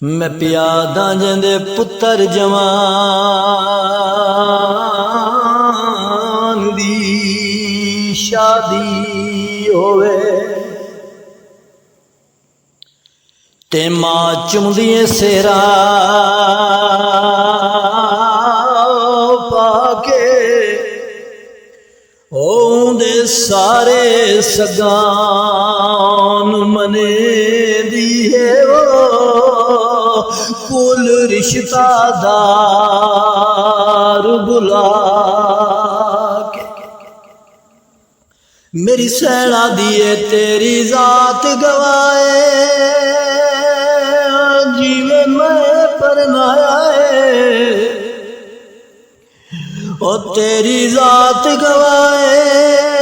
मैं प्यादा जिंदे पुत्र जवान दी शादी होवे ते मां चुमदिए सेरा पाके ओंदे सारे सगान मने दिए कुल रिश्तादार बुला के मेरी सैना दिए तेरी जात गवाए जीवे मैं परनाया ओ तेरी जात गवाए